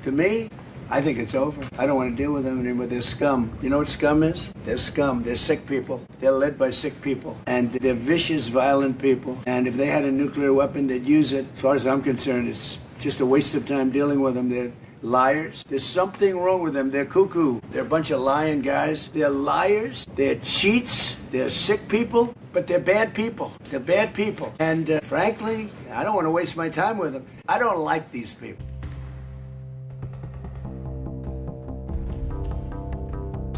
To me, I think it's over. I don't want to deal with them anymore. They're scum. You know what scum is? They're scum. They're sick people. They're led by sick people. And they're vicious, violent people. And if they had a nuclear weapon, they'd use it. As far as I'm concerned, it's just a waste of time dealing with them. They're liars. There's something wrong with them. They're cuckoo. They're a bunch of lying guys. They're liars. They're cheats. They're sick people. But they're bad people. They're bad people. And frankly, I don't want to waste my time with them. I don't like these people.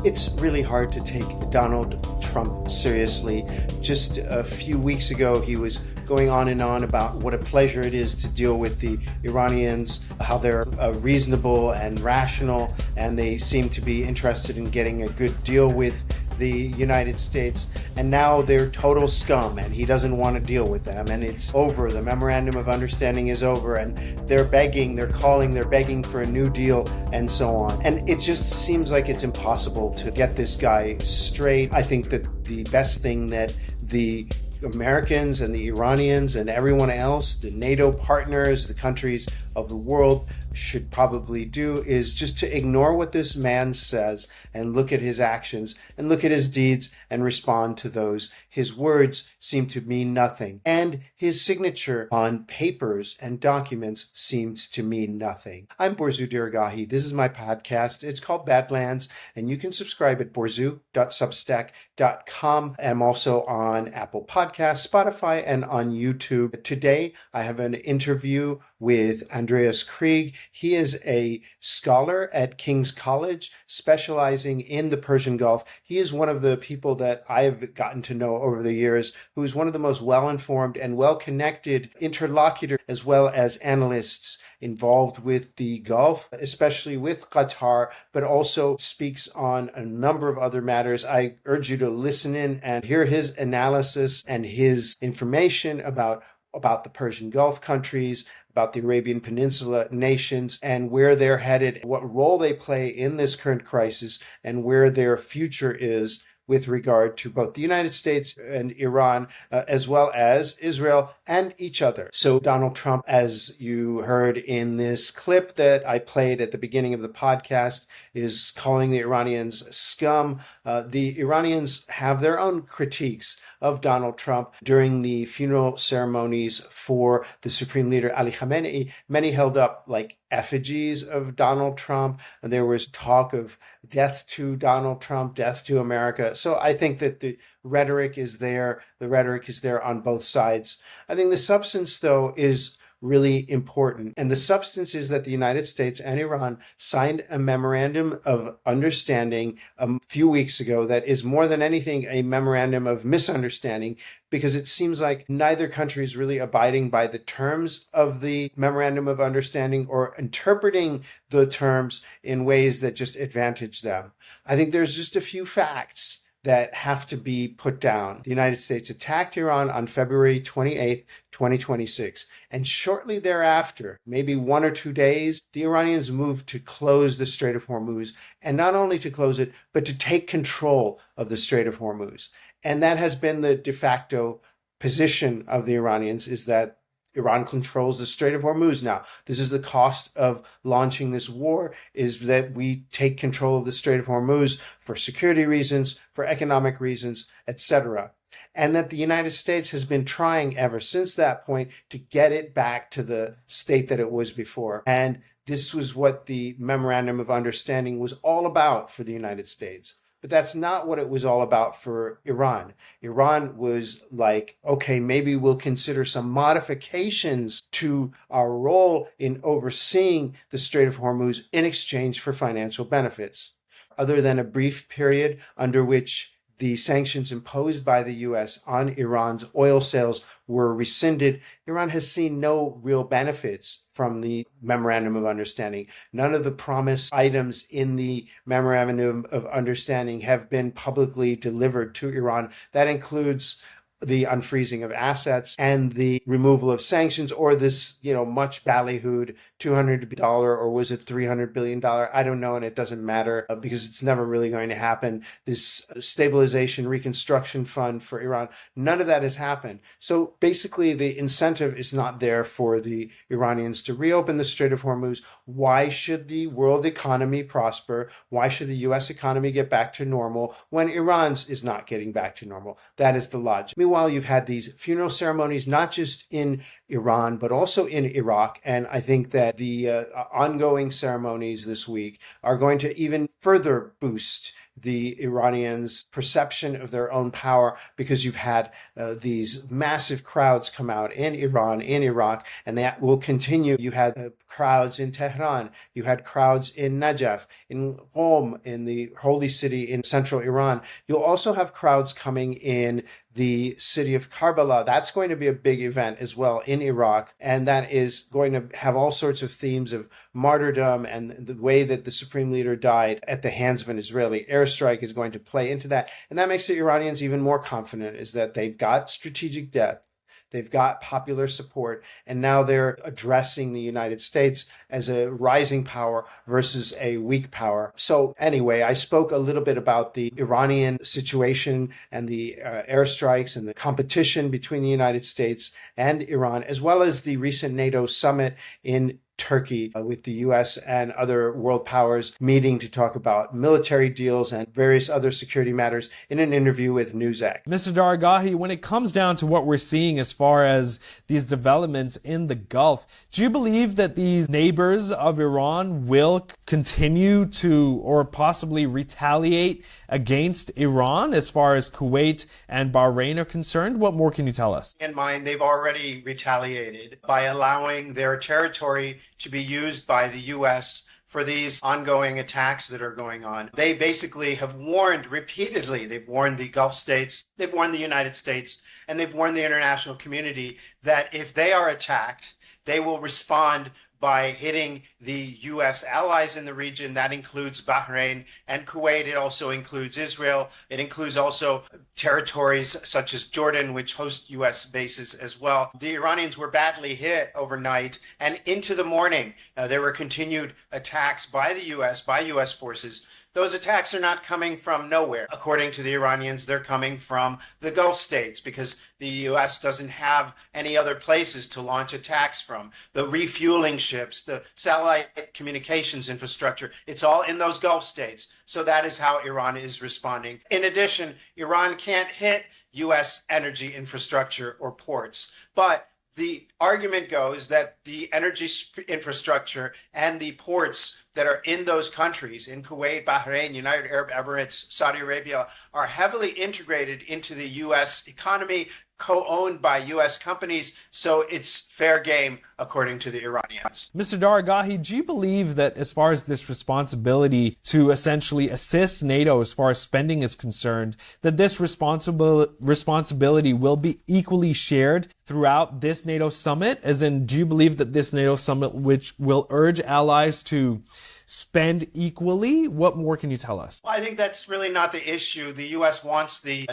It's really hard to take Donald Trump seriously. Just a few weeks ago, he was going on and on about what a pleasure it is to deal with the Iranians, how they're reasonable and rational, and they seem to be interested in getting a good deal with the United States, and now they're total scum and he doesn't want to deal with them, and it's over. The memorandum of understanding is over, and they're begging for a new deal and so on. And it just seems like it's impossible to get this guy straight. I think that the best thing that the Americans and the Iranians and everyone else, the NATO partners, the countries of the world should probably do is just to ignore what this man says and look at his actions and look at his deeds and respond to those. His words seem to mean nothing, and his signature on papers and documents seems to mean nothing. I'm Borzu Diragahi. This is my podcast. It's called Badlands, and you can subscribe at borzu.substack.com. I'm also on Apple Podcasts, Spotify, and on YouTube. Today, I have an interview with Andreas Krieg. He is a scholar at King's College, specializing in the Persian Gulf. He is one of the people that I've gotten to know over the years, who is one of the most well-informed and well-connected interlocutors as well as analysts involved with the Gulf, especially with Qatar, but also speaks on a number of other matters. I urge you to listen in and hear his analysis and his information about the Persian Gulf countries, about the Arabian Peninsula nations, and where they're headed, what role they play in this current crisis, and where their future is with regard to both the United States and Iran, as well as Israel and each other. So Donald Trump, as you heard in this clip that I played at the beginning of the podcast, is calling the Iranians scum. The Iranians have their own critiques of Donald Trump. During the funeral ceremonies for the Supreme Leader Ali Khamenei, many held up like effigies of Donald Trump, and there was talk of death to Donald Trump, death to America. So I think that the rhetoric is there. The rhetoric is there on both sides. I think the substance, though, is really important. And the substance is that the United States and Iran signed a memorandum of understanding a few weeks ago that is more than anything a memorandum of misunderstanding, because it seems like neither country is really abiding by the terms of the memorandum of understanding or interpreting the terms in ways that just advantage them. I think there's just a few facts that have to be put down. The United States attacked Iran on February 28th, 2026. And shortly thereafter, maybe 1 or 2 days, the Iranians moved to close the Strait of Hormuz. And not only to close it, but to take control of the Strait of Hormuz. And that has been the de facto position of the Iranians, is that Iran controls the Strait of Hormuz now. This is the cost of launching this war, is that we take control of the Strait of Hormuz for security reasons, for economic reasons, etc. And that the United States has been trying ever since that point to get it back to the state that it was before. And this was what the Memorandum of Understanding was all about for the United States. But that's not what it was all about for Iran. Iran was like, okay, maybe we'll consider some modifications to our role in overseeing the Strait of Hormuz in exchange for financial benefits. Other than a brief period under which the sanctions imposed by the U.S. on Iran's oil sales were rescinded, Iran has seen no real benefits from the Memorandum of Understanding. None of the promised items in the Memorandum of Understanding have been publicly delivered to Iran. That includes the unfreezing of assets and the removal of sanctions, or this, much ballyhooed $200 or was it $300 billion? I don't know, and it doesn't matter because it's never really going to happen. This stabilization reconstruction fund for Iran, none of that has happened. So basically the incentive is not there for the Iranians to reopen the Strait of Hormuz. Why should the world economy prosper? Why should the U.S. economy get back to normal when Iran's is not getting back to normal? That is the logic. Meanwhile, you've had these funeral ceremonies, not just in Iran, but also in Iraq. And I think that the ongoing ceremonies this week are going to even further boost the Iranians' perception of their own power, because you've had these massive crowds come out in Iran, in Iraq, and that will continue. You had crowds in Tehran, you had crowds in Najaf, in Qom, in the holy city in central Iran. You'll also have crowds coming in the city of Karbala. That's going to be a big event as well in Iraq, and that is going to have all sorts of themes of martyrdom, and the way that the supreme leader died at the hands of an Israeli airstrike is going to play into that. And that makes the Iranians even more confident, is that they've got strategic depth, they've got popular support, and now they're addressing the United States as a rising power versus a weak power. So anyway, I spoke a little bit about the Iranian situation and the airstrikes and the competition between the United States and Iran, as well as the recent NATO summit in Turkey with the U.S. and other world powers meeting to talk about military deals and various other security matters in an interview with Newsec. Mr. Dargahi, when it comes down to what we're seeing as far as these developments in the Gulf, do you believe that these neighbors of Iran will continue to or possibly retaliate against Iran as far as Kuwait and Bahrain are concerned? What more can you tell us? In mind, they've already retaliated by allowing their territory to be used by the U.S. for these ongoing attacks that are going on. They basically have warned repeatedly. They've warned the Gulf states, they've warned the United States, and they've warned the international community that if they are attacked, they will respond by hitting the U.S. allies in the region. That includes Bahrain and Kuwait. It also includes Israel. It includes also territories such as Jordan, which host U.S. bases as well. The Iranians were badly hit overnight, and into the morning, there were continued attacks by the U.S., by U.S. forces. Those attacks are not coming from nowhere. According to the Iranians, they're coming from the Gulf states because the U.S. doesn't have any other places to launch attacks from. The refueling ships, the satellite communications infrastructure, it's all in those Gulf states. So that is how Iran is responding. In addition, Iran can't hit U.S. energy infrastructure or ports, but the argument goes that the energy infrastructure and the ports that are in those countries, in Kuwait, Bahrain, United Arab Emirates, Saudi Arabia, are heavily integrated into the U.S. economy, co-owned by U.S. companies, so it's fair game, according to the Iranians. Mr. Dargahi, do you believe that as far as this responsibility to essentially assist NATO as far as spending is concerned, that this responsibility will be equally shared throughout this NATO summit? As in, do you believe that this NATO summit, which will urge allies to spend equally? What more can you tell us? Well, I think that's really not the issue. The U.S. wants the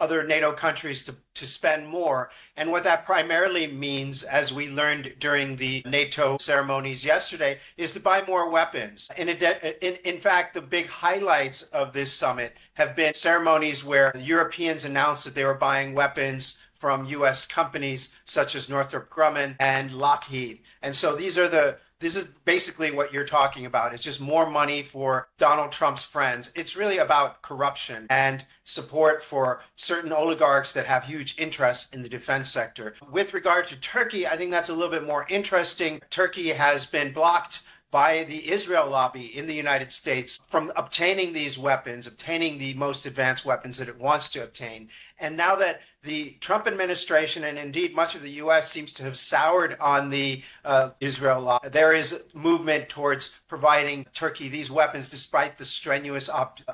other NATO countries to spend more. And what that primarily means, as we learned during the NATO ceremonies yesterday, is to buy more weapons. In fact, the big highlights of this summit have been ceremonies where the Europeans announced that they were buying weapons from U.S. companies such as Northrop Grumman and Lockheed. And so this is basically what you're talking about. It's just more money for Donald Trump's friends. It's really about corruption and support for certain oligarchs that have huge interests in the defense sector. With regard to Turkey, I think that's a little bit more interesting. Turkey has been blocked by the Israel lobby in the United States from obtaining these weapons, obtaining the most advanced weapons that it wants to obtain. And now that the Trump administration and indeed much of the U.S. seems to have soured on the Israel lobby, there is movement towards providing Turkey these weapons despite the strenuous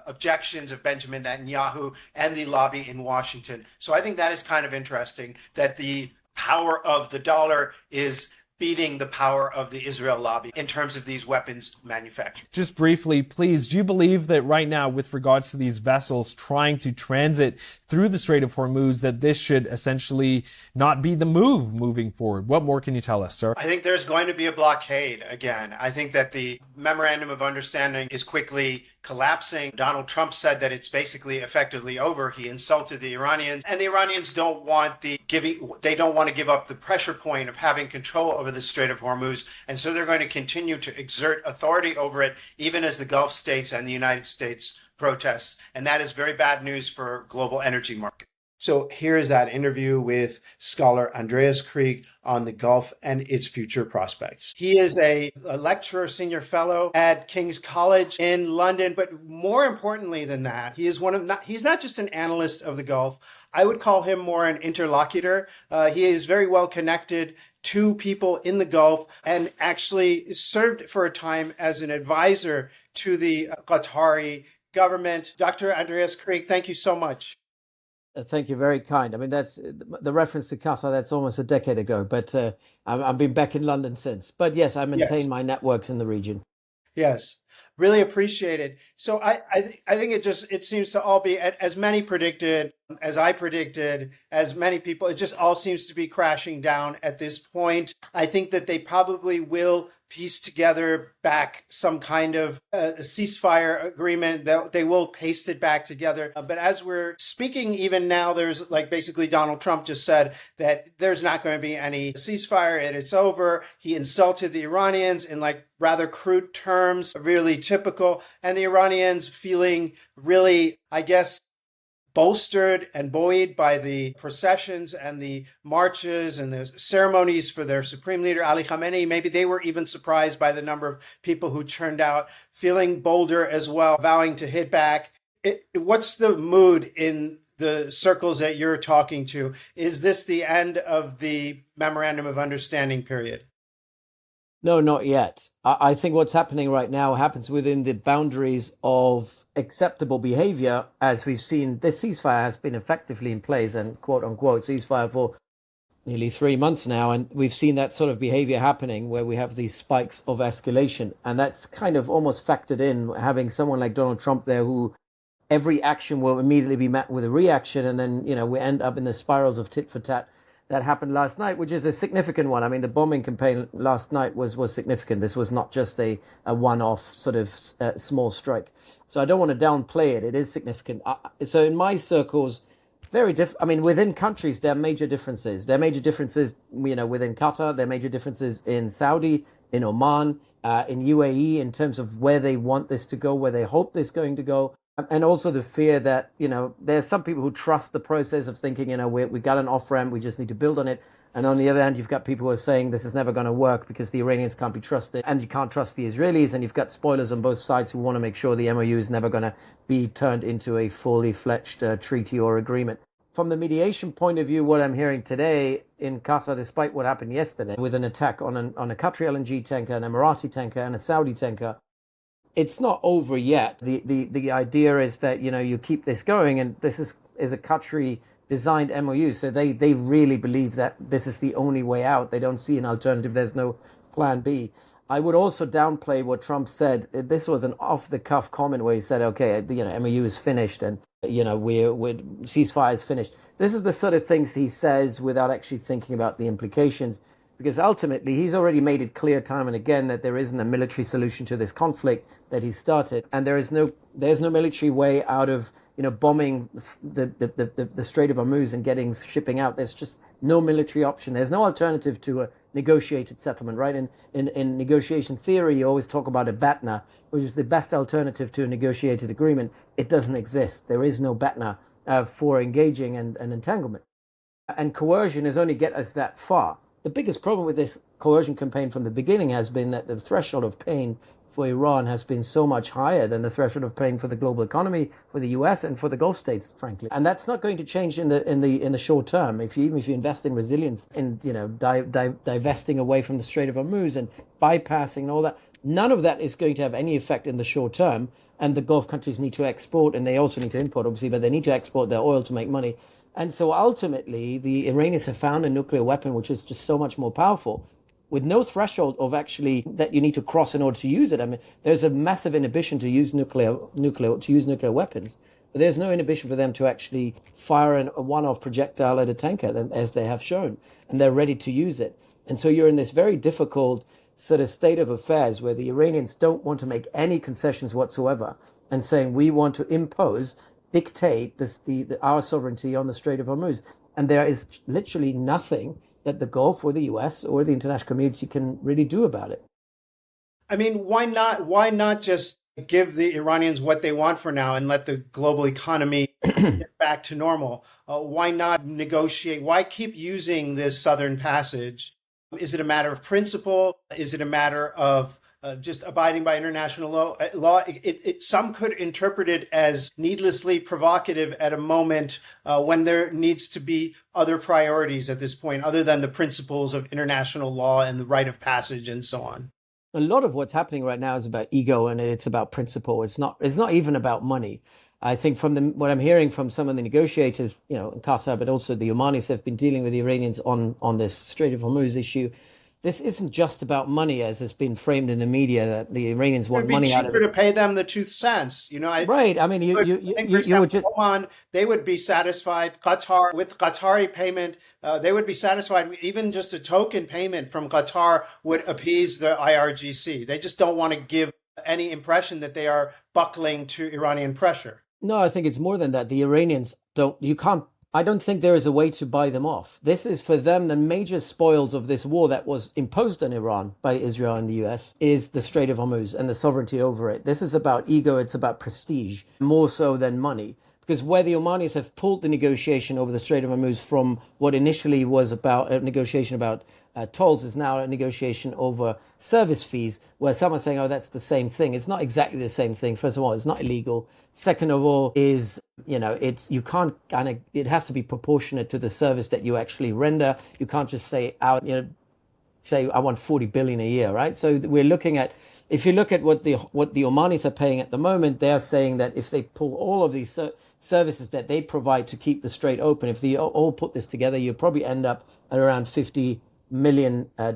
objections of Benjamin Netanyahu and the lobby in Washington. So I think that is kind of interesting that the power of the dollar is beating the power of the Israel lobby in terms of these weapons manufacturers. Just briefly, please, do you believe that right now, with regards to these vessels trying to transit through the Strait of Hormuz, that this should essentially not be the move moving forward? What more can you tell us, sir? I think there's going to be a blockade again. I think that the memorandum of understanding is quickly collapsing. Donald Trump said that it's basically effectively over. He insulted the Iranians, and the Iranians don't want to give up the pressure point of having control over the Strait of Hormuz, and so they're going to continue to exert authority over it, even as the Gulf states and the United States protests, and that is very bad news for global energy market. So here is that interview with scholar Andreas Krieg on the Gulf and its future prospects. He is a lecturer, senior fellow at King's College in London, but more importantly than that, he's not just an analyst of the Gulf. I would call him more an interlocutor. He is very well connected to people in the Gulf and actually served for a time as an advisor to the Qatari government. Dr. Andreas Krieg, thank you so much. Thank you, very kind. I mean, that's the reference to Qatar. That's almost a decade ago, but I've been back in London since. But yes, I maintain my networks in the region. Yes, really appreciate it. So I think it seems to all be as many predicted, as I predicted, as many people. It just all seems to be crashing down at this point. I think that they probably will piece together back some kind of ceasefire agreement. They will paste it back together. But as we're speaking, even now, there's basically Donald Trump just said that there's not going to be any ceasefire and it's over. He insulted the Iranians in rather crude terms, really typical. And the Iranians feeling really, I guess, bolstered and buoyed by the processions and the marches and the ceremonies for their supreme leader, Ali Khamenei. Maybe they were even surprised by the number of people who turned out, feeling bolder as well, vowing to hit back. What's the mood in the circles that you're talking to? Is this the end of the memorandum of understanding period? No, not yet. I think what's happening right now happens within the boundaries of acceptable behavior. As we've seen, this ceasefire has been effectively in place and quote unquote ceasefire for nearly 3 months now. And we've seen that sort of behavior happening where we have these spikes of escalation. And that's kind of almost factored in, having someone like Donald Trump there who every action will immediately be met with a reaction. And then, we end up in the spirals of tit for tat that happened last night, which is a significant one. I mean, the bombing campaign last night was significant. This was not just a one-off sort of small strike. So I don't want to downplay it. It is significant. So in my circles, very different. I mean, within countries, there are major differences. There are major differences, within Qatar. There are major differences in Saudi, in Oman, in UAE, in terms of where they want this to go, where they hope this is going to go. And also the fear that, there's some people who trust the process of thinking, we got an off-ramp, we just need to build on it. And on the other hand, you've got people who are saying this is never going to work because the Iranians can't be trusted and you can't trust the Israelis. And you've got spoilers on both sides who want to make sure the MOU is never going to be turned into a fully fledged treaty or agreement. From the mediation point of view, what I'm hearing today in Qatar, despite what happened yesterday with an attack on a Qatari LNG tanker, an Emirati tanker and a Saudi tanker, it's not over yet. The idea is that, you keep this going, and this is a Qatari designed MOU. So they really believe that this is the only way out. They don't see an alternative. There's no plan B. I would also downplay what Trump said. This was an off the cuff comment where he said, okay, MOU is finished and, we're ceasefire is finished. This is the sort of things he says without actually thinking about the implications. Because ultimately, he's already made it clear time and again that there isn't a military solution to this conflict that he started, and there's no military way out of bombing the Strait of Hormuz and getting shipping out. There's just no military option. There's no alternative to a negotiated settlement, right? In negotiation theory, you always talk about a BATNA, which is the best alternative to a negotiated agreement. It doesn't exist. There is no BATNA for engaging and entanglement, and coercion is only get us that far. The biggest problem with this coercion campaign from the beginning has been that the threshold of pain for Iran has been so much higher than the threshold of pain for the global economy, for the US, and for the Gulf states, frankly. And that's not going to change in the short term. Even if you invest in resilience, in divesting away from the Strait of Hormuz and bypassing and all that, none of that is going to have any effect in the short term. And the Gulf countries need to export, and they also need to import, obviously, but they need to export their oil to make money. And so ultimately, the Iranians have found a nuclear weapon which is just so much more powerful. with no threshold of actually that you need to cross in order to use it. I mean, there's a massive inhibition to use nuclear weapons, but there's no inhibition for them to actually fire a one-off projectile at a tanker, as they have shown, and they're ready to use it. And so you're in this very difficult sort of state of affairs where the Iranians don't want to make any concessions whatsoever, and saying we want to dictate our sovereignty on the Strait of Hormuz. And there is literally nothing that the Gulf or the US or the international community can really do about it. I mean, why not just give the Iranians what they want for now and let the global economy get back to normal? Why not negotiate? Why keep using this Southern Passage? Is it a matter of principle? Is it a matter of just abiding by international law? Some could interpret it as needlessly provocative at a moment when there needs to be other priorities at this point, other than the principles of international law and the rite of passage and so on. A lot of what's happening right now is about ego, and it's about principle. It's not even about money. I think from what I'm hearing from some of the negotiators, in Qatar, but also the Omanis have been dealing with the Iranians on this Strait of Hormuz issue. This isn't just about money, as has been framed in the media, that the Iranians want money out of it. It'd be cheaper to pay them the 2 cents, Right. I mean, you would just... Oman, they would be satisfied. Qatar, with Qatari payment, they would be satisfied. Even just a token payment from Qatar would appease the IRGC. They just don't want to give any impression that they are buckling to Iranian pressure. No, I think it's more than that. The Iranians I don't think there is a way to buy them off. This is for them the major spoils of this war that was imposed on Iran by Israel and the US is the Strait of Hormuz and the sovereignty over it. This is about ego, it's about prestige, more so than money. Because where the Omanis have pulled the negotiation over the Strait of Hormuz from what initially was about a negotiation about tolls is now a negotiation over service fees, where some are saying, oh, that's the same thing. It's not exactly the same thing. First of all, it's not illegal. Second of all, it has to be proportionate to the service that you actually render. You can't just say I want 40 billion a year, right? So we're looking at, if you look at what the Omanis are paying at the moment, they're saying that if they pull all of these services that they provide to keep the strait open, if they all put this together, you probably end up at around $50 million a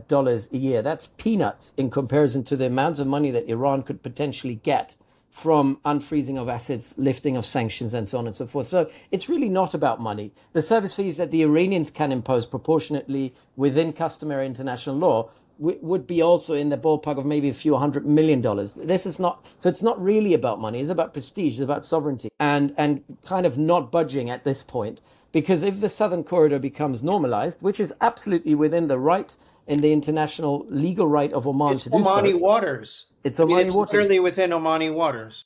year. That's peanuts in comparison to the amounts of money that Iran could potentially get from unfreezing of assets, lifting of sanctions, and so on and so forth. So it's really not about money. The service fees that the Iranians can impose proportionately within customary international law would be also in the ballpark of maybe a few $100 million. This is not, so it's not really about money. It's about prestige, it's about sovereignty, and kind of not budging at this point. Because if the southern corridor becomes normalized, which is absolutely within the right in the international legal right of Oman to do so. Omani waters. It's Omani waters. It's clearly within Omani waters.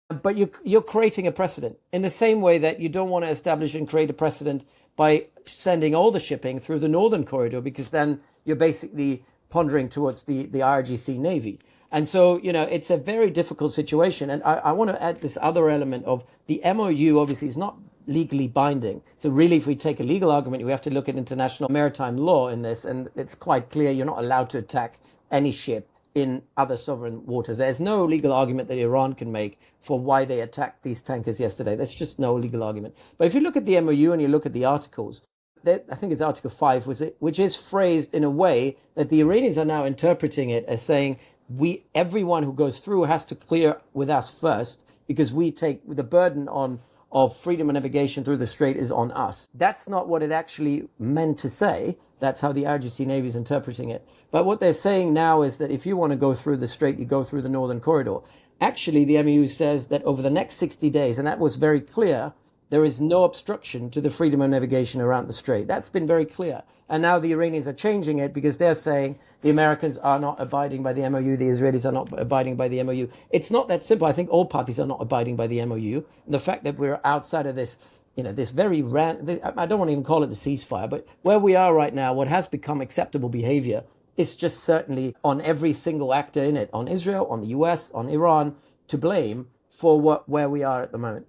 But you're creating a precedent in the same way that you don't want to establish and create a precedent by sending all the shipping through the northern corridor, because then you're basically pondering towards the IRGC Navy. And so, it's a very difficult situation. And I want to add this other element of the MOU obviously is not legally binding. So really, if we take a legal argument, we have to look at international maritime law in this. And it's quite clear you're not allowed to attack any ship in other sovereign waters. There's no legal argument that Iran can make for why they attacked these tankers yesterday. There's just no legal argument. But if you look at the MOU and you look at the articles, I think it's Article 5, which is phrased in a way that the Iranians are now interpreting it as saying, everyone who goes through has to clear with us first, because we take the burden of freedom of navigation through the strait is on us. That's not what it actually meant to say. That's how the IRGC Navy is interpreting it. But what they're saying now is that if you want to go through the strait, you go through the northern corridor. Actually, the MOU says that over the next 60 days, and that was very clear, there is no obstruction to the freedom of navigation around the strait. That's been very clear. And now the Iranians are changing it because they're saying the Americans are not abiding by the MOU, the Israelis are not abiding by the MOU. It's not that simple. I think all parties are not abiding by the MOU. The fact that we're outside of this, this very I don't want to even call it the ceasefire, but where we are right now, what has become acceptable behavior is just certainly on every single actor in it, on Israel, on the US, on Iran, to blame for where we are at the moment.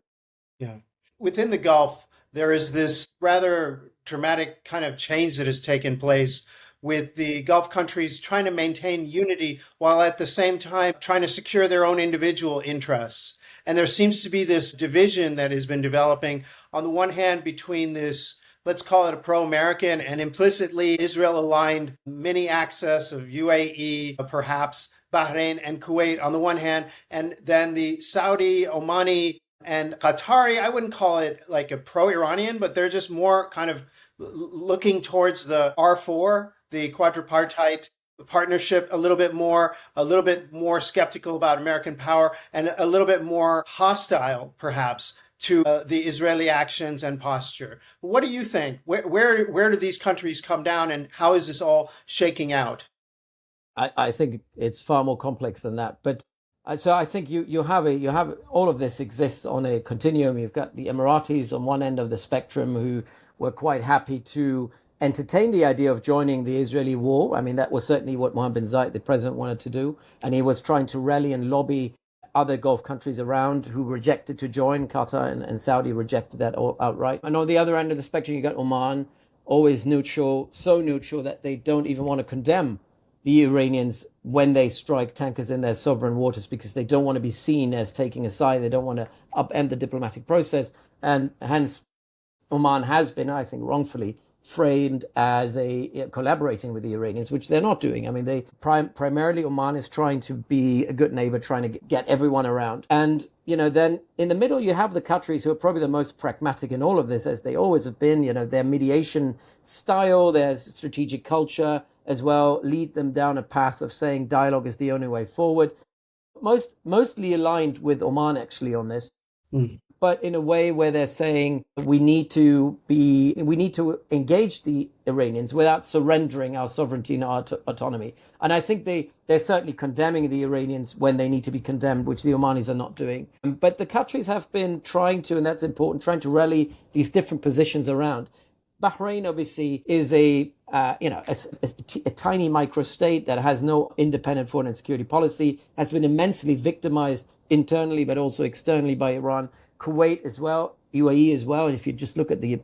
Yeah. Within the Gulf, there is this rather dramatic kind of change that has taken place with the Gulf countries trying to maintain unity while at the same time trying to secure their own individual interests. And there seems to be this division that has been developing on the one hand between this let's call it a pro-American and implicitly Israel-aligned mini axis of UAE, perhaps Bahrain and Kuwait on the one hand, and then the Saudi, Omani, and Qatari. I wouldn't call it like a pro-Iranian, but they're just more kind of looking towards the R4, the quadripartite partnership, a little bit more skeptical about American power, and a little bit more hostile, perhaps, to the Israeli actions and posture. What do you think? Where do these countries come down, and how is this all shaking out? I think it's far more complex than that. But so I think you have all of this exists on a continuum. You've got the Emiratis on one end of the spectrum who were quite happy to entertain the idea of joining the Israeli war. I mean, that was certainly what Mohammed bin Zayed, the president, wanted to do. And he was trying to rally and lobby other Gulf countries around who rejected to join. Qatar and Saudi rejected that outright. And on the other end of the spectrum, you got Oman, always neutral, so neutral that they don't even want to condemn the Iranians when they strike tankers in their sovereign waters because they don't want to be seen as taking a side. They don't want to upend the diplomatic process. And hence, Oman has been, I think, wrongfully framed as collaborating with the Iranians, which they're not doing. I mean, they primarily Oman is trying to be a good neighbor, trying to get everyone around. And, then in the middle, you have the Qataris who are probably the most pragmatic in all of this, as they always have been. Their mediation style, their strategic culture as well, lead them down a path of saying dialogue is the only way forward. Mostly aligned with Oman, actually, on this. Mm. But in a way where they're saying we need to engage the Iranians without surrendering our sovereignty and our autonomy. And I think they're certainly condemning the Iranians when they need to be condemned, which the Omanis are not doing. But the Qataris have been trying to, and that's important, trying to rally these different positions around. Bahrain obviously is a tiny microstate that has no independent foreign and security policy, has been immensely victimized internally but also externally by Iran. Kuwait as well, UAE as well. And if you just look at the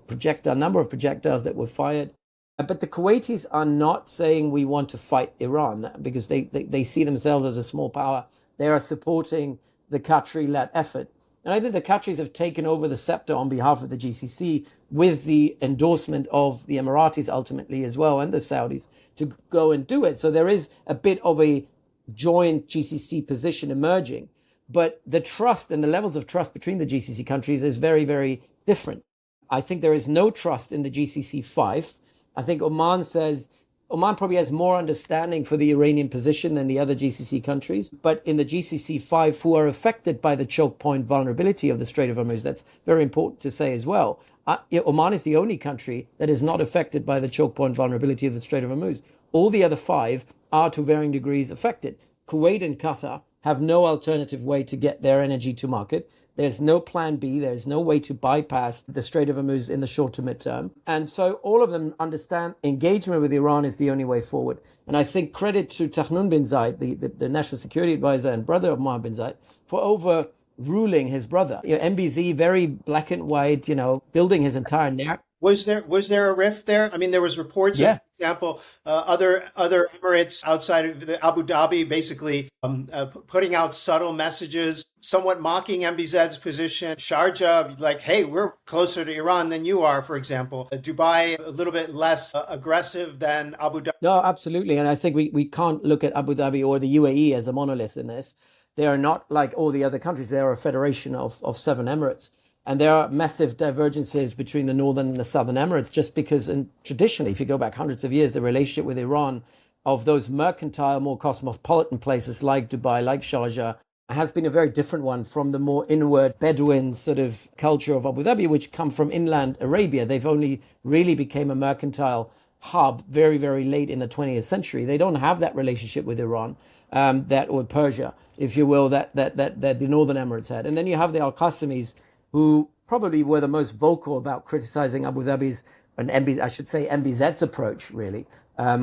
number of projectiles that were fired. But the Kuwaitis are not saying we want to fight Iran because they see themselves as a small power. They are supporting the Qatari-led effort. And I think the Qataris have taken over the scepter on behalf of the GCC with the endorsement of the Emiratis ultimately as well and the Saudis to go and do it. So there is a bit of a joint GCC position emerging. But the trust and the levels of trust between the GCC countries is very, very different. I think there is no trust in the GCC 5. I think Oman probably has more understanding for the Iranian position than the other GCC countries. But in the GCC 5, who are affected by the choke point vulnerability of the Strait of Hormuz, that's very important to say as well. Oman is the only country that is not affected by the choke point vulnerability of the Strait of Hormuz. All the other 5 are to varying degrees affected. Kuwait and Qatar have no alternative way to get their energy to market. There's no plan B. There's no way to bypass the Strait of Hormuz in the short to mid-term. And so all of them understand engagement with Iran is the only way forward. And I think credit to Tehran bin Zayed, the national security advisor and brother of Mohammed bin Zayed, for overruling his brother. MBZ, very black and white, building his entire narrative. Was there a rift there? I mean, there was reports of, for example, other Emirates outside of Abu Dhabi basically putting out subtle messages, somewhat mocking MBZ's position. Sharjah, like, hey, we're closer to Iran than you are, for example. Dubai, a little bit less aggressive than Abu Dhabi. No, absolutely. And I think we can't look at Abu Dhabi or the UAE as a monolith in this. They are not like all the other countries. They are a federation of 7 Emirates. And there are massive divergences between the northern and the southern Emirates just because, and traditionally, if you go back hundreds of years, the relationship with Iran of those mercantile, more cosmopolitan places like Dubai, like Sharjah, has been a very different one from the more inward Bedouin sort of culture of Abu Dhabi, which come from inland Arabia. They've only really became a mercantile hub very, very late in the 20th century. They don't have that relationship with Iran, or Persia, if you will, that the northern Emirates had. And then you have the Al-Qasimis, who probably were the most vocal about criticizing Abu Dhabi's, and MBZ's approach, really,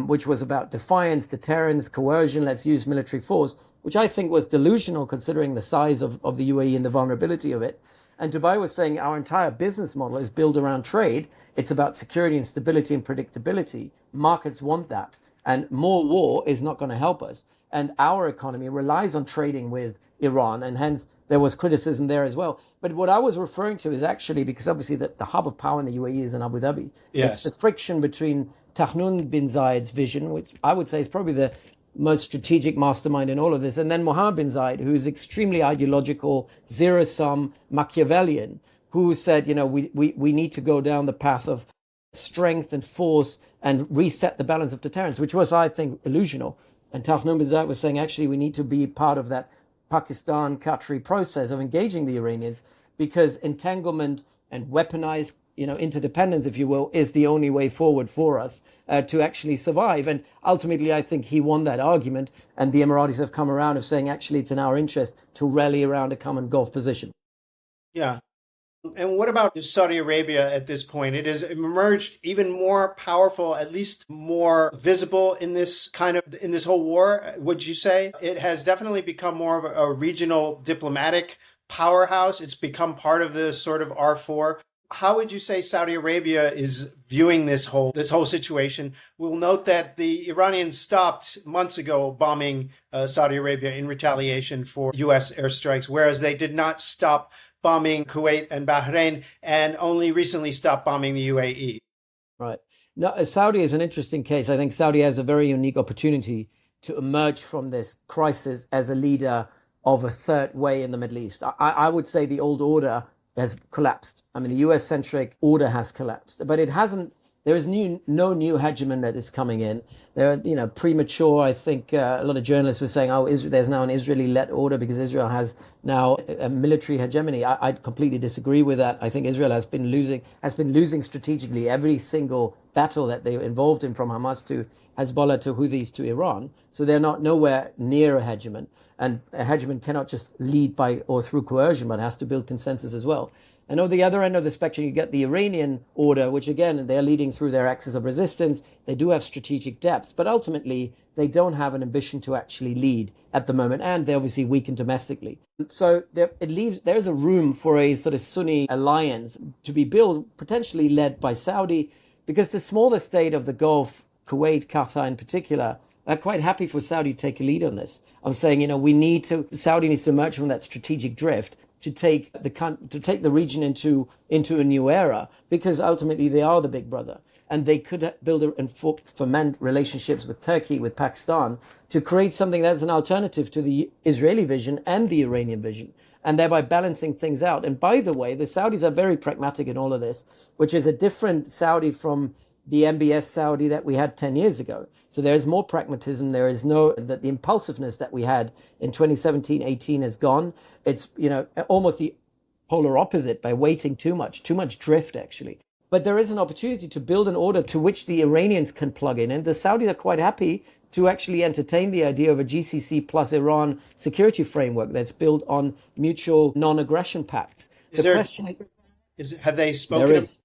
which was about defiance, deterrence, coercion, let's use military force, which I think was delusional considering the size of the UAE and the vulnerability of it. And Dubai was saying our entire business model is built around trade. It's about security and stability and predictability. Markets want that. And more war is not going to help us. And our economy relies on trading with Iran, and hence there was criticism there as well. But what I was referring to is actually, because obviously the hub of power in the UAE is in Abu Dhabi. Yes. It's the friction between Tahnoun bin Zayed's vision, which I would say is probably the most strategic mastermind in all of this, and then Mohammed bin Zayed, who's extremely ideological, zero-sum, Machiavellian, who said, we need to go down the path of strength and force and reset the balance of deterrence, which was, I think, illusional. And Tahnoun bin Zayed was saying, actually, we need to be part of that Pakistan-Qatari process of engaging the Iranians, because entanglement and weaponized interdependence, if you will, is the only way forward for us to actually survive. And ultimately, I think he won that argument, and the Emiratis have come around of saying, actually, it's in our interest to rally around a common Gulf position. Yeah. And what about Saudi Arabia at this point? It has emerged even more powerful, at least more visible in this whole war, would you say? It has definitely become more of a regional diplomatic powerhouse. It's become part of the sort of R4. How would you say Saudi Arabia is viewing this whole situation? We'll note that the Iranians stopped months ago bombing Saudi Arabia in retaliation for U.S. airstrikes, whereas they did not stop bombing Kuwait and Bahrain, and only recently stopped bombing the UAE. Right. Now, Saudi is an interesting case. I think Saudi has a very unique opportunity to emerge from this crisis as a leader of a third way in the Middle East. I would say the old order has collapsed. I mean, the US-centric order has collapsed, but it hasn't. There is no new hegemon that is coming in. There are, premature. I think a lot of journalists were saying, there's now an Israeli-led order because Israel has now a military hegemony. I completely disagree with that. I think Israel has been losing strategically every single battle that they were involved in, from Hamas to Hezbollah to Houthis to Iran. So they're nowhere near a hegemon. And a hegemon cannot just lead by or through coercion, but has to build consensus as well. And on the other end of the spectrum, you get the Iranian order, which again, they're leading through their axis of resistance. They do have strategic depth, but ultimately they don't have an ambition to actually lead at the moment. And they're obviously weakened domestically. So there's a room for a sort of Sunni alliance to be built, potentially led by Saudi, because the smaller state of the Gulf, Kuwait, Qatar in particular, are quite happy for Saudi to take a lead on this. I'm saying, Saudi needs to emerge from that strategic drift to take the region into a new era, because ultimately they are the big brother, and they could build and foment relationships with Turkey, with Pakistan, to create something that's an alternative to the Israeli vision and the Iranian vision, and thereby balancing things out. And by the way, the Saudis are very pragmatic in all of this, which is a different Saudi from the MBS Saudi that we had 10 years ago. So there is more pragmatism. There is that the impulsiveness that we had in 2017-18 is gone. It's, almost the polar opposite by waiting too much drift actually. But there is an opportunity to build an order to which the Iranians can plug in. And the Saudis are quite happy to actually entertain the idea of a GCC plus Iran security framework that's built on mutual non-aggression pacts. Have they spoken? There is.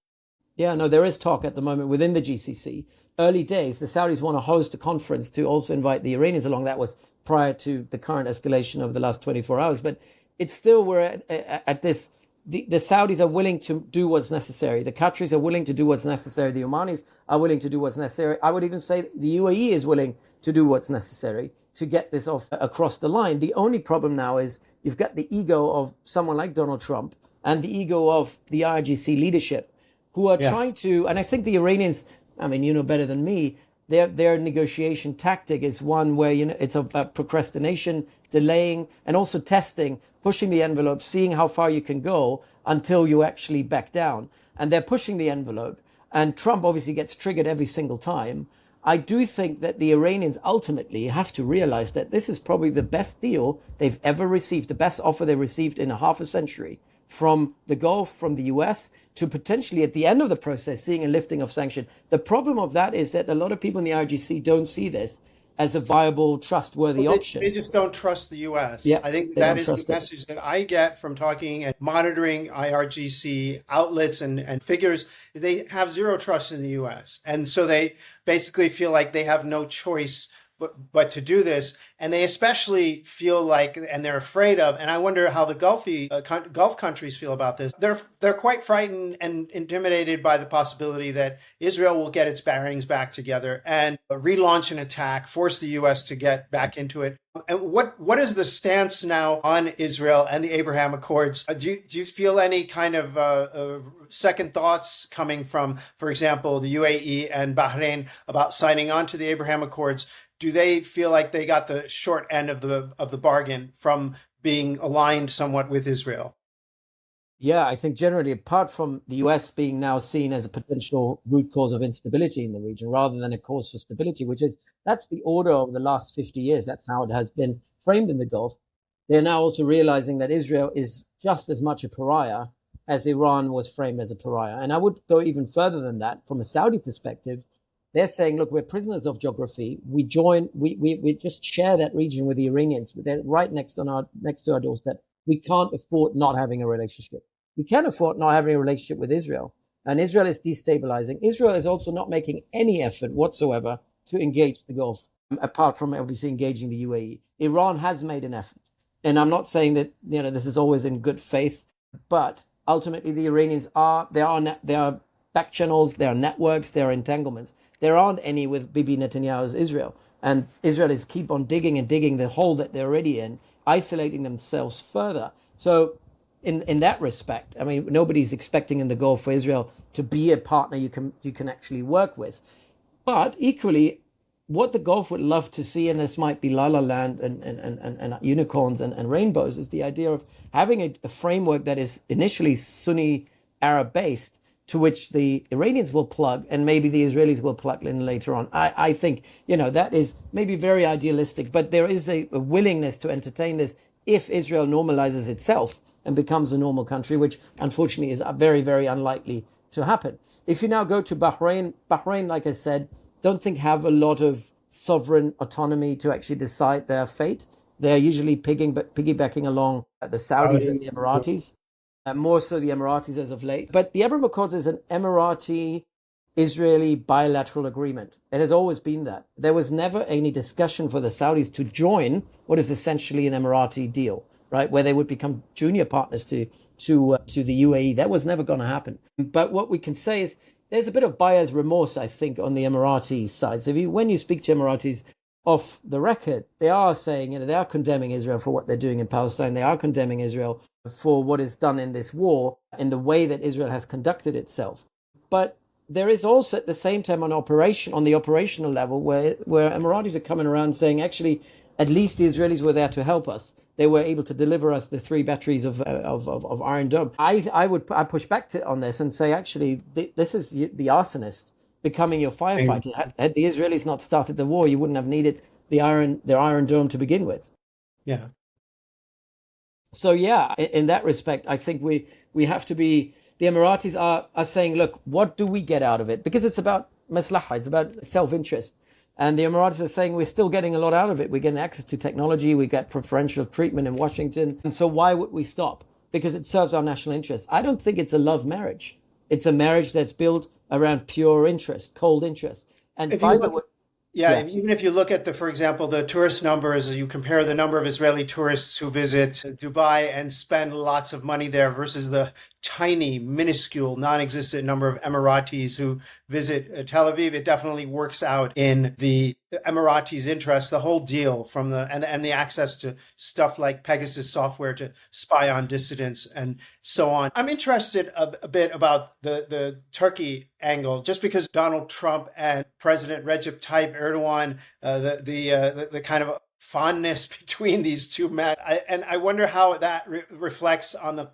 Yeah, no, there is talk at the moment within the GCC. Early days, the Saudis want to host a conference to also invite the Iranians along. That was prior to the current escalation of the last 24 hours. But it's still, we're at this, the Saudis are willing to do what's necessary. The Qataris are willing to do what's necessary. The Omanis are willing to do what's necessary. I would even say the UAE is willing to do what's necessary to get this off across the line. The only problem now is you've got the ego of someone like Donald Trump and the ego of the IRGC leadership, who are trying to, and I think the Iranians, I mean, you know better than me, their negotiation tactic is one where, it's about procrastination, delaying, and also testing, pushing the envelope, seeing how far you can go until you actually back down. And they're pushing the envelope. And Trump obviously gets triggered every single time. I do think that the Iranians ultimately have to realize that this is probably the best deal they've ever received, the best offer they received in a half a century, from the Gulf, from the US, to potentially at the end of the process seeing a lifting of sanction. The problem of that is that a lot of people in the IRGC don't see this as a viable, trustworthy option. They just don't trust the U.S. Yeah, I think that is the message that I get from talking and monitoring IRGC outlets and figures. They have zero trust in the U.S. And so they basically feel like they have no choice but to do this, and they especially feel like, and they're afraid of, and I wonder how the Gulf countries feel about this. They're quite frightened and intimidated by the possibility that Israel will get its bearings back together and relaunch an attack, force the U.S. to get back into it. And what is the stance now on Israel and the Abraham Accords? Do you feel any kind of second thoughts coming from, for example, the UAE and Bahrain about signing on to the Abraham Accords? Do they feel like they got the short end of the bargain from being aligned somewhat with Israel? Yeah, I think generally, apart from the US being now seen as a potential root cause of instability in the region rather than a cause for stability, that's the order of the last 50 years. That's how it has been framed in the Gulf. They're now also realizing that Israel is just as much a pariah as Iran was framed as a pariah. And I would go even further than that. From a Saudi perspective, they're saying, look, we're prisoners of geography. We just share that region with the Iranians. They're right next to our doorstep. We can't afford not having a relationship. We can afford not having a relationship with Israel. And Israel is destabilizing. Israel is also not making any effort whatsoever to engage the Gulf, apart from obviously engaging the UAE. Iran has made an effort. And I'm not saying that, this is always in good faith, but ultimately the Iranians there are back channels, there are networks, there are entanglements. There aren't any with Bibi Netanyahu's Israel. And Israel is keep on digging and digging the hole that they're already in, isolating themselves further. So in that respect, I mean, nobody's expecting in the Gulf for Israel to be a partner you can actually work with. But equally, what the Gulf would love to see, and this might be la la land and unicorns and rainbows, is the idea of having a framework that is initially Sunni Arab based, to which the Iranians will plug and maybe the Israelis will plug in later on. I think, that is maybe very idealistic, but there is a willingness to entertain this if Israel normalizes itself and becomes a normal country, which unfortunately is very, very unlikely to happen. If you now go to Bahrain, like I said, don't think have a lot of sovereign autonomy to actually decide their fate. They're usually piggybacking along the Saudis and the Emiratis. More so the Emiratis as of late. But the Abraham Accords is an Emirati-Israeli bilateral agreement. It has always been that. There was never any discussion for the Saudis to join what is essentially an Emirati deal, right, where they would become junior partners to the UAE. That was never going to happen. But what we can say is there's a bit of buyer's remorse, I think, on the Emirati side. So when you speak to Emiratis off the record, they are saying, they are condemning Israel for what they're doing in Palestine. They are condemning Israel for what is done in this war and the way that Israel has conducted itself. But there is also at the same time on the operational level where Emiratis are coming around saying, actually, at least the Israelis were there to help us. They were able to deliver us the 3 batteries of Iron Dome. I push back on this and say, actually, this is the arsonist becoming your firefighter. Had the Israelis not started the war, you wouldn't have needed their Iron Dome to begin with. Yeah. So yeah, in that respect, I think we have to be. The Emiratis are saying, look, what do we get out of it? Because it's about maslaha, it's about self-interest. And the Emiratis are saying we're still getting a lot out of it. We're getting access to technology. We get preferential treatment in Washington. And so why would we stop? Because it serves our national interest. I don't think it's a love marriage. It's a marriage that's built around pure interest, cold interest. And even if you look at for example, the tourist numbers, you compare the number of Israeli tourists who visit Dubai and spend lots of money there versus the tiny, minuscule, non-existent number of Emiratis who visit Tel Aviv, it definitely works out in the Emiratis' interest, the whole deal from and the access to stuff like Pegasus software to spy on dissidents and so on. I'm interested a bit about the Turkey angle, just because Donald Trump and President Recep Tayyip Erdogan, the kind of fondness between these two men, and I wonder how that reflects on the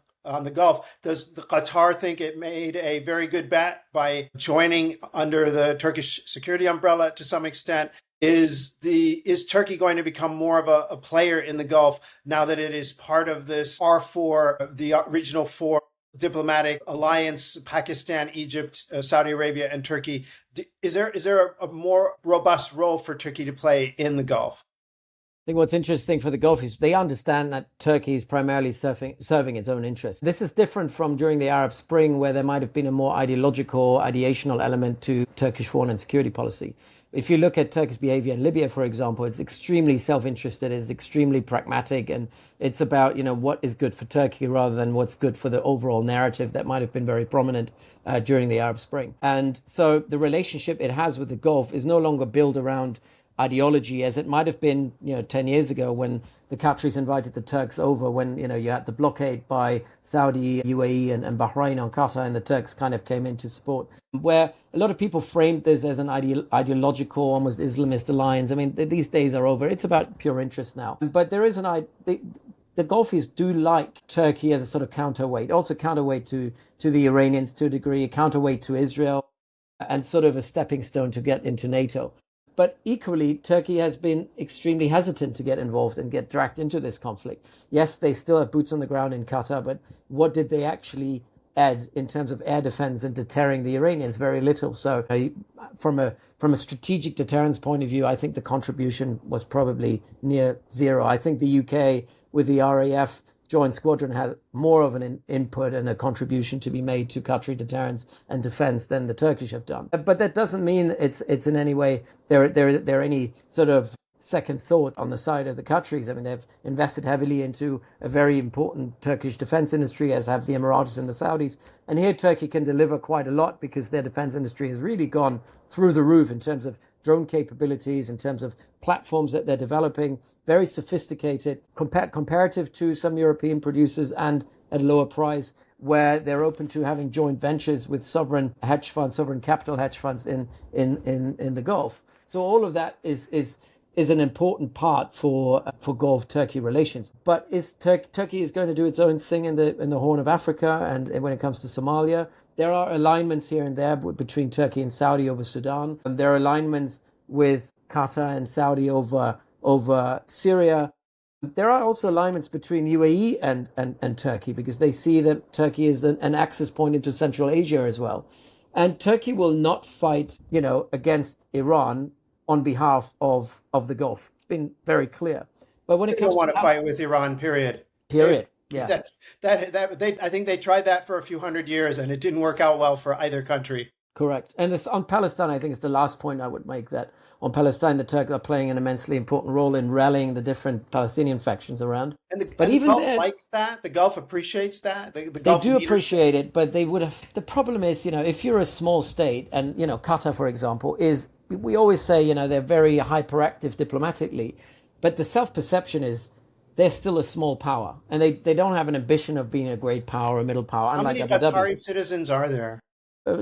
Gulf. Does the Qatar think it made a very good bet by joining under the Turkish security umbrella to some extent? Is Turkey going to become more of a player in the Gulf now that it is part of this R4, the regional 4 diplomatic alliance, Pakistan, Egypt, Saudi Arabia, and Turkey? Is there a more robust role for Turkey to play in the Gulf? I think what's interesting for the Gulf is they understand that Turkey is primarily serving its own interests. This is different from during the Arab Spring, where there might have been a more ideational element to Turkish foreign and security policy. If you look at Turkey's behavior in Libya, for example, it's extremely self-interested, it's extremely pragmatic, and it's about, what is good for Turkey rather than what's good for the overall narrative that might have been very prominent during the Arab Spring. And so the relationship it has with the Gulf is no longer built around ideology as it might have been, 10 years ago when the Qataris invited the Turks over, when, you had the blockade by Saudi, UAE and Bahrain on Qatar, and the Turks kind of came in to support, where a lot of people framed this as an ideological, almost Islamist alliance. I mean, these days are over. It's about pure interest now. But there is the Gulfis do like Turkey as a sort of counterweight, also counterweight to the Iranians to a degree, a counterweight to Israel, and sort of a stepping stone to get into NATO. But equally, Turkey has been extremely hesitant to get involved and get dragged into this conflict. Yes, they still have boots on the ground in Qatar, but what did they actually add in terms of air defense and deterring the Iranians? Very little. So from a strategic deterrence point of view, I think the contribution was probably near zero. I think the UK with the RAF Joint Squadron has more of an input and a contribution to be made to Qatari deterrence and defense than the Turkish have done. But that doesn't mean it's in any way there any sort of second thought on the side of the Qataris. I mean, they've invested heavily into a very important Turkish defense industry, as have the Emiratis and the Saudis. And here Turkey can deliver quite a lot because their defense industry has really gone through the roof in terms of drone capabilities, in terms of platforms that they're developing, very sophisticated, comparative to some European producers and at a lower price, where they're open to having joint ventures with sovereign hedge funds, sovereign capital hedge funds in the Gulf. So all of that is an important part for Gulf-Turkey relations. But Turkey is going to do its own thing in the Horn of Africa, and when it comes to Somalia, there are alignments here and there between Turkey and Saudi over Sudan, and there are alignments with Qatar and Saudi over Syria. There are also alignments between UAE and Turkey, because they see that Turkey is an access point into Central Asia as well. And Turkey will not fight, against Iran on behalf of the Gulf. It's been very clear. But when it comes don't want to fight with Iran, period. Yeah. I think they tried that for a few hundred years and it didn't work out well for either country. Correct. And on Palestine, I think it's the last point I would make, that on Palestine, the Turks are playing an immensely important role in rallying the different Palestinian factions around. And the Gulf likes that. The Gulf appreciates that. The Gulf they do appreciate it, but they would have. The problem is, if you're a small state, and Qatar, for example, we always say, they're very hyperactive diplomatically, but the self-perception is they're still a small power, and they don't have an ambition of being a great power, a middle power. How many Qatari citizens are there?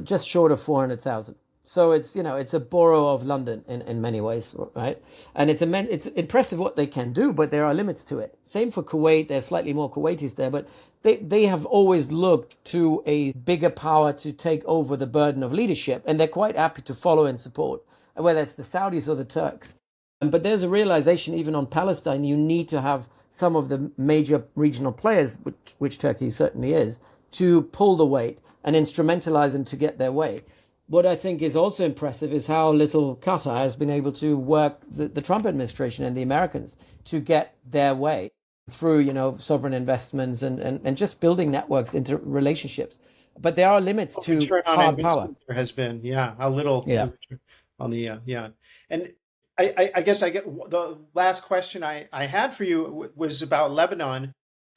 Just short of 400,000. So it's a borough of London in many ways, right? And it's impressive what they can do, but there are limits to it. Same for Kuwait. There's slightly more Kuwaitis there, but they have always looked to a bigger power to take over the burden of leadership, and they're quite happy to follow and support, whether it's the Saudis or the Turks. But there's a realization, even on Palestine, you need to have some of the major regional players, which Turkey certainly is, to pull the weight and instrumentalize them to get their way. What I think is also impressive is how little Qatar has been able to work the Trump administration and the Americans to get their way through, sovereign investments and just building networks into relationships. But there are limits to hard power. There has been, a little on the, And I guess I get the last question I had for you was about Lebanon.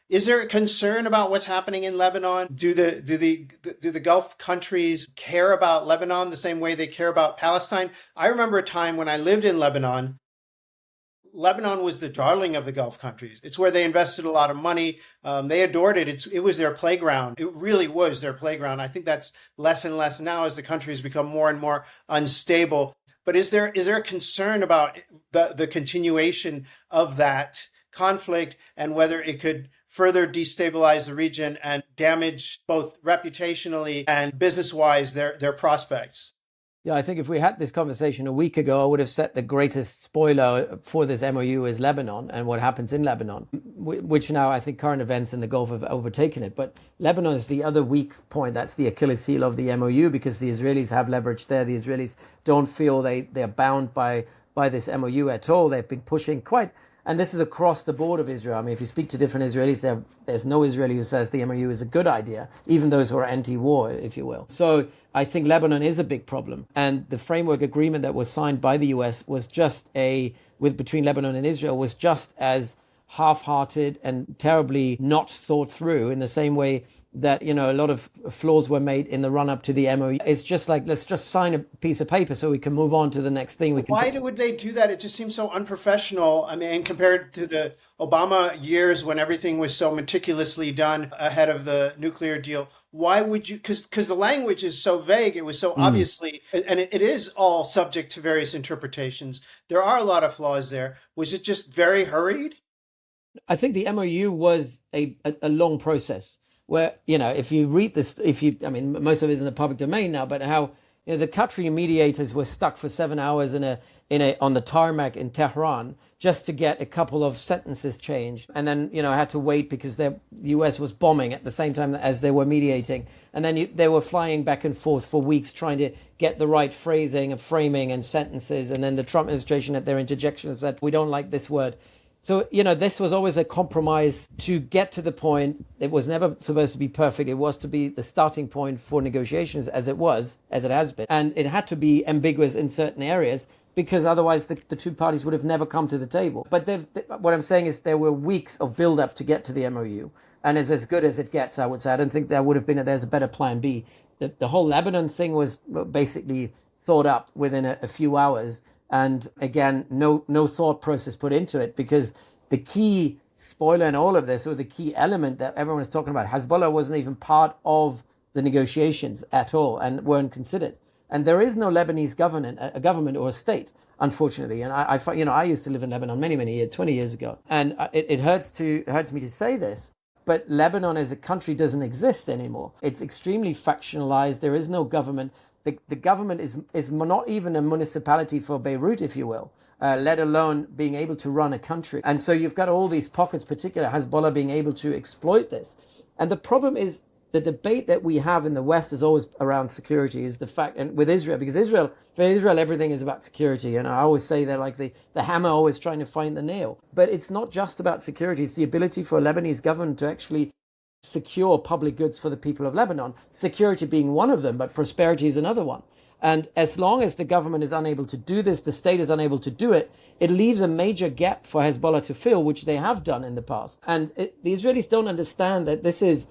Is there a concern about what's happening in Lebanon? Do the Gulf countries care about Lebanon the same way they care about Palestine? I remember a time when I lived in Lebanon. Lebanon was the darling of the Gulf countries. It's where they invested a lot of money. They adored it. It was their playground. It really was their playground. I think that's less and less now as the countries become more and more unstable. But is there a concern about the continuation of that conflict and whether it could further destabilize the region and damage both reputationally and business-wise their prospects? Yeah, I think if we had this conversation a week ago, I would have said the greatest spoiler for this MOU is Lebanon and what happens in Lebanon, which now I think current events in the Gulf have overtaken it. But Lebanon is the other weak point. That's the Achilles heel of the MOU, because the Israelis have leverage there. The Israelis don't feel they're bound by this MOU at all. They've been pushing quite And this is across the board of Israel. I mean, if you speak to different Israelis, there's no Israeli who says the MOU is a good idea, even those who are anti-war, if you will. So I think Lebanon is a big problem. And the framework agreement that was signed by the US was between Lebanon and Israel was just as half-hearted and terribly not thought through, in the same way that, a lot of flaws were made in the run-up to the MOU. It's just like, let's just sign a piece of paper so we can move on to the next thing. Why would they do that? It just seems so unprofessional. I mean, compared to the Obama years when everything was so meticulously done ahead of the nuclear deal, why would you? Because the language is so vague. It was so obviously, and it is all subject to various interpretations. There are a lot of flaws there. Was it just very hurried? I think the MOU was a long process where, if you read this, most of it is in the public domain now, but how the Qatari mediators were stuck for 7 hours on the tarmac in Tehran just to get a couple of sentences changed. And then, had to wait because the US was bombing at the same time as they were mediating. And then they were flying back and forth for weeks trying to get the right phrasing and framing and sentences. And then the Trump administration at their interjections said, we don't like this word. So, this was always a compromise to get to the point. It was never supposed to be perfect. It was to be the starting point for negotiations as it has been. And it had to be ambiguous in certain areas because otherwise the two parties would have never come to the table. But what I'm saying is there were weeks of build-up to get to the MOU. And it's as good as it gets, I would say. I don't think there's a better plan B. The whole Lebanon thing was basically thought up within a few hours. And again, no thought process put into it, because the key spoiler in all of this, or the key element that everyone is talking about, Hezbollah wasn't even part of the negotiations at all and weren't considered. And there is no Lebanese government or a state, unfortunately. And I used to live in Lebanon many years, 20 years ago. And it hurts me to say this, but Lebanon as a country doesn't exist anymore. It's extremely factionalized. There is no government. The government is not even a municipality for Beirut, if you will, let alone being able to run a country. And so you've got all these pockets, particularly Hezbollah, being able to exploit this. And the problem is the debate that we have in the West is always around security, is the fact, and with Israel, because for Israel, everything is about security. And I always say they're like the hammer always trying to find the nail. But it's not just about security. It's the ability for a Lebanese government to actually secure public goods for the people of Lebanon, security being one of them, but prosperity is another one. And as long as the government is unable to do this, the state is unable to do it, it leaves a major gap for Hezbollah to fill, which they have done in the past. And the Israelis don't understand that this is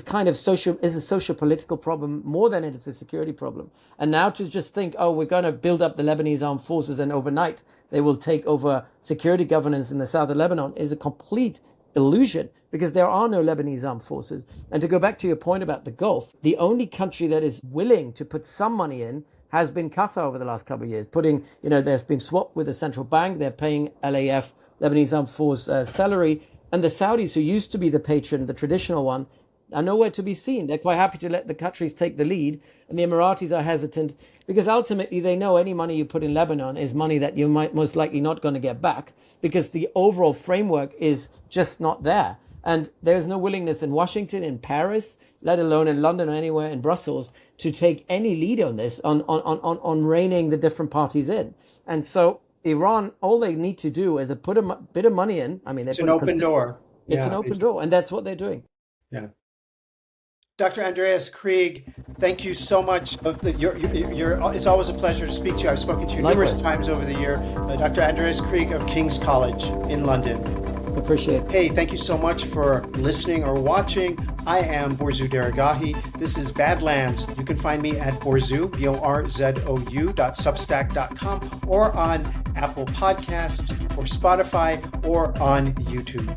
kind of a socio-political problem more than it is a security problem. And now to just think, we're going to build up the Lebanese armed forces and overnight they will take over security governance in the south of Lebanon is a complete illusion, because there are no Lebanese armed forces. And to go back to your point about the Gulf, the only country that is willing to put some money in has been Qatar over the last couple of years. There's been swapped with the central bank. They're paying LAF, Lebanese Armed Force, salary. And the Saudis, who used to be the patron, the traditional one, are nowhere to be seen. They're quite happy to let the Qataris take the lead. And the Emiratis are hesitant because ultimately they know any money you put in Lebanon is money that you might most likely not going to get back, because the overall framework is just not there. And there is no willingness in Washington, in Paris, let alone in London or anywhere in Brussels, to take any lead on this, on reining the different parties in. And so Iran, all they need to do is put a bit of money in. I mean, it's an open door. It's an open door, and that's what they're doing. Yeah. Dr. Andreas Krieg, thank you so much. It's always a pleasure to speak to you. I've spoken to you numerous times over the year. Dr. Andreas Krieg of King's College in London. Appreciate it. Hey, thank you so much for listening or watching. I am Borzou Deragahi. This is Badlands. You can find me at Borzou, borzou.substack.com, or on Apple Podcasts or Spotify or on YouTube.